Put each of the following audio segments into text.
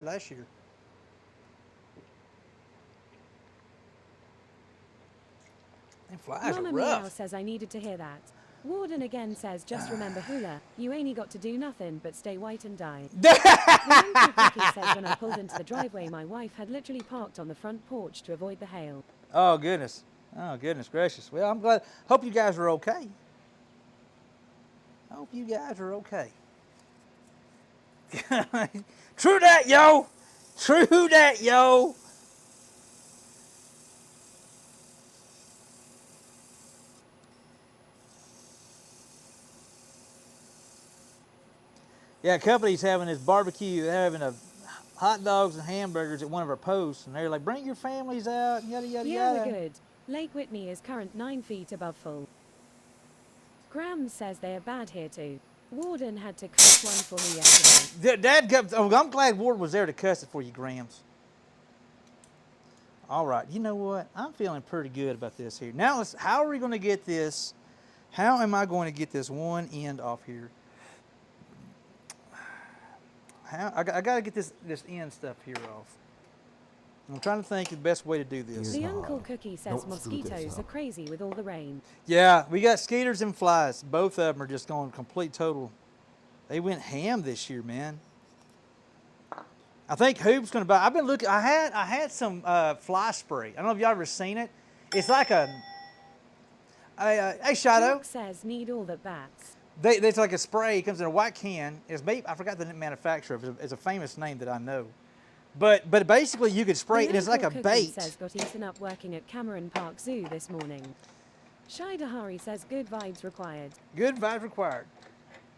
last year. And flies are Mama Meow rough. says I needed to hear that. Warden again says just remember hula, you ain't got to do nothing but stay white and die. The Uncle Cookie says when I pulled into the driveway my wife had literally parked on the front porch to avoid the hail. Oh goodness. Oh goodness gracious. Well, I'm glad. Hope you guys are okay. Hope you guys are okay. True that, yo. True that, yo. Yeah, company's having this barbecue, they're having a hot dogs and hamburgers at one of our posts, and they're like, bring your families out, yada yada Yeah, we're yada. good. Lake Whitney is current 9 feet above full. Graham says they are bad here too. Warden had to cuss one for me yesterday. Dad, oh, I'm glad Ward was there to cuss it for you, Grams. All right, you know what? I'm feeling pretty good about this here. Now, how are we going to get this? How am I going to get this one end off here? I got to get this end stuff here off. I'm trying to think of the best way to do this. The Uncle Cookie says mosquitoes are crazy with all the rain. Yeah, we got skeeters and flies. Both of them are just going complete total. They went ham this year, man. I think Hoop's gonna buy. I've been looking. I had some fly spray. I don't know if y'all ever seen it. It's like a shadow. Jock says need all that bats. It's like a spray. It comes in a white can. It's maybe I forgot the manufacturer. It's a famous name that I know. But basically you could spray it. It's like a bait. Says got eaten up working at Cameron Park Zoo this morning. Shaidahari says good vibes required. Good vibes required.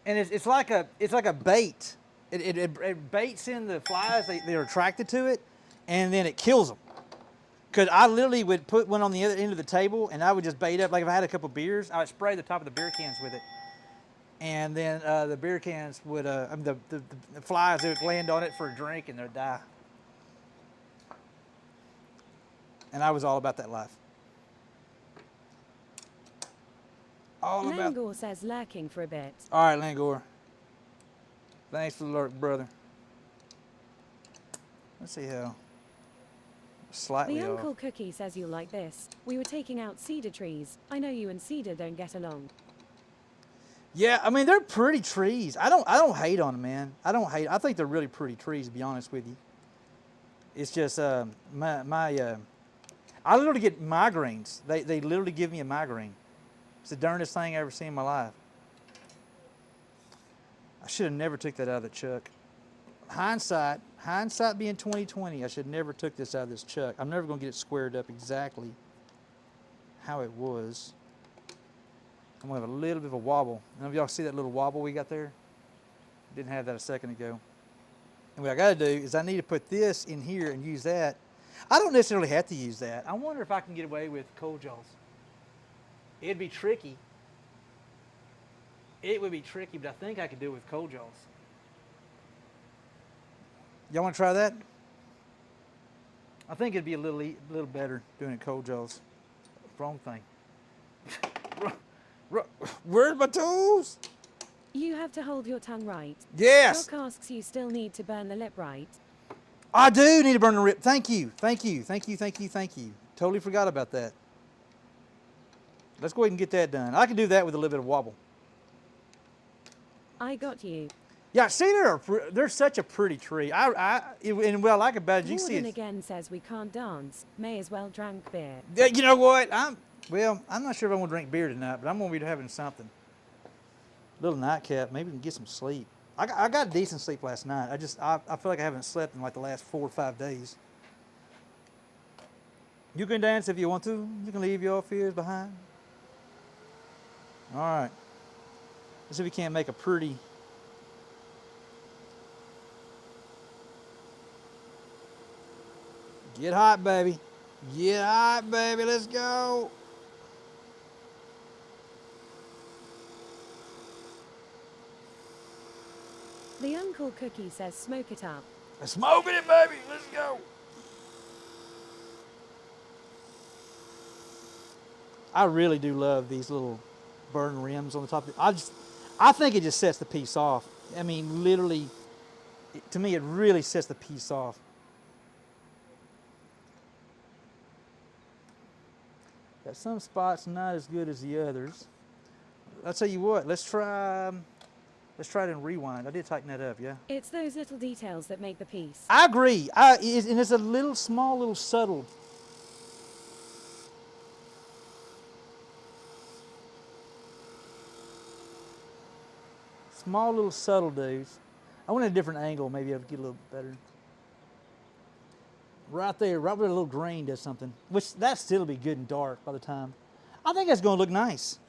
And it's like a bait. It baits in the flies. They're attracted to it, and then it kills them. Cause I literally would put one on the other end of the table, and I would just bait up. Like if I had a couple beers, I would spray the top of the beer cans with it, and then the beer cans would, the flies would land on it for a drink, and they'd die. And I was all about that life. All about. Langor says lurking for a bit. All right, Langor. Thanks for the lurk, brother. Let's see how slightly The off. Uncle Cookie says you like this. We were taking out cedar trees. I know you and Cedar don't get along. Yeah, I mean they're pretty trees. I don't hate on them, man. I don't hate. I think they're really pretty trees, to be honest with you. It's just I literally get migraines. They literally give me a migraine. It's the darndest thing I ever seen in my life. I should have never took that out of the chuck. Hindsight being 2020, I should never took this out of this chuck. I'm never gonna get it squared up exactly how it was. I'm gonna have a little bit of a wobble. None of y'all see that little wobble we got there? Didn't have that a second ago. And what I gotta do is I need to put this in here and use that. I don't necessarily have to use that. I wonder if I can get away with cold jaws. It'd be tricky. It would be tricky, but I think I could do it with cold jaws. Y'all want to try that? I think it'd be a little better doing it cold jaws. Wrong thing. Where's my tools? You have to hold your tongue right. Yes. Doc asks you still need to burn the lip right. I do need to burn the rib. Thank you. Totally forgot about that. Let's go ahead and get that done. I can do that with a little bit of wobble. I got you. Yeah, see, they're such a pretty tree. And what I like about it, you can see Warden it. again says we can't dance. May as well drank beer. You know what? I'm not sure if I'm gonna drink beer tonight, but I'm gonna be having something. Little nightcap. Maybe we can get some sleep. I got decent sleep last night. I feel like I haven't slept in like the last 4 or 5 days. You can dance if you want to. You can leave your fears behind. All right. Let's see if we can't make a pretty. Get hot, baby. Get hot, baby. Let's go. The Uncle Cookie says smoke it up. Smoking it, baby. Let's go. I really do love these little burn rims on the top. I think it just sets the piece off. I mean, literally, To me, it really sets the piece off. Got some spots not as good as the others. I'll tell you what, let's try it in rewind. I did tighten that up, yeah? It's those little details that make the piece. I agree. And it's a little small, little subtle. Small, little subtle dudes. I went a different angle. Maybe I would get a little better. Right there, right where the little grain does something. Which, that still be good and dark by the time. I think that's going to look nice.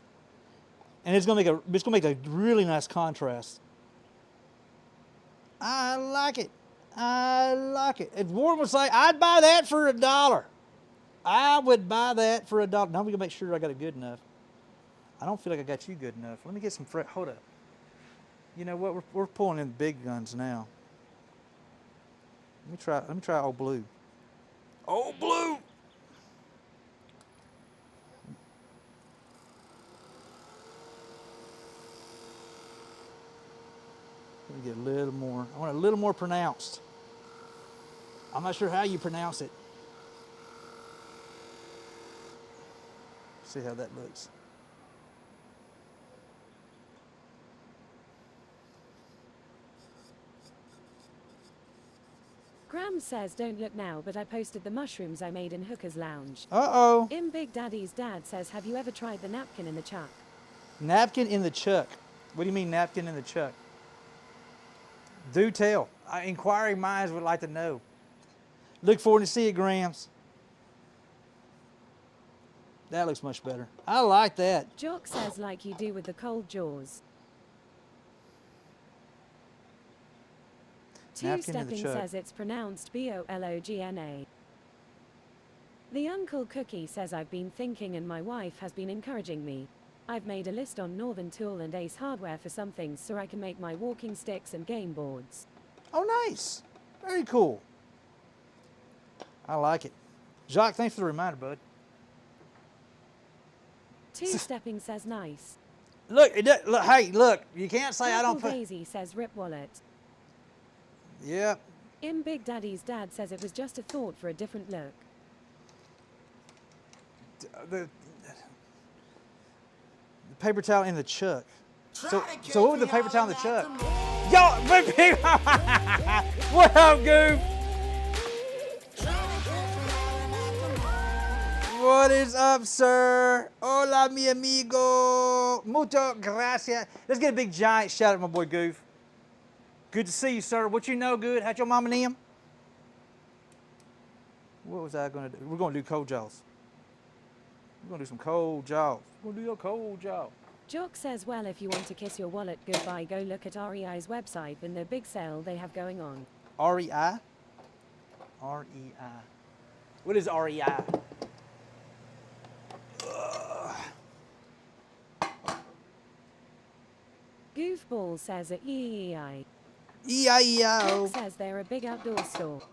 And it's going to make a really nice contrast. I like it. I like it. If Warren would say, I'd buy that for $1. I would buy that for $1. Now we're going to make sure I got it good enough. I don't feel like I got you good enough. Let me get some fresh. Hold up. You know what? We're pulling in big guns now. Let me try Old Blue. Old Blue. Let me get a little more. I want it a little more pronounced. I'm not sure how you pronounce it. See how that looks. Graham says don't look now, but I posted the mushrooms I made in Hooker's Lounge. Uh-oh. Big Daddy's dad says, have you ever tried the napkin in the chuck? Napkin in the chuck. What do you mean napkin in the chuck? Do tell. Inquiring minds would like to know. Look forward to see it, Grams. That looks much better. I like that. Jock says like you do with the cold jaws. Two-stepping says it's pronounced B-O-L-O-G-N-A. The Uncle Cookie says I've been thinking and my wife has been encouraging me. I've made a list on Northern Tool and Ace Hardware for some things so I can make my walking sticks and game boards. Oh, nice. Very cool. I like it. Jacques, thanks for the reminder, bud. Two-stepping says nice. Look, hey, look, you can't say I don't put... Daisy says rip wallet. Yep. Big Daddy's dad says it was just a thought for a different look. The paper towel in the chuck. So what was the paper towel in the chuck? Yo, what up, Goof? What is up, sir? Hola, mi amigo. Mucho gracias. Let's get a big giant shout out to my boy Goof. Good to see you, sir. What you know good? How's your mama and them? What was I going to do? We're going to do cold jaws. We're going to do some cold jaws. We're going to do your cold jaw. Jock says, well, if you want to kiss your wallet goodbye, go look at REI's website and the big sale they have going on. REI? REI. What is REI? Goofball says at EEI. E-I-E-I-O. Says they're a big outdoor store.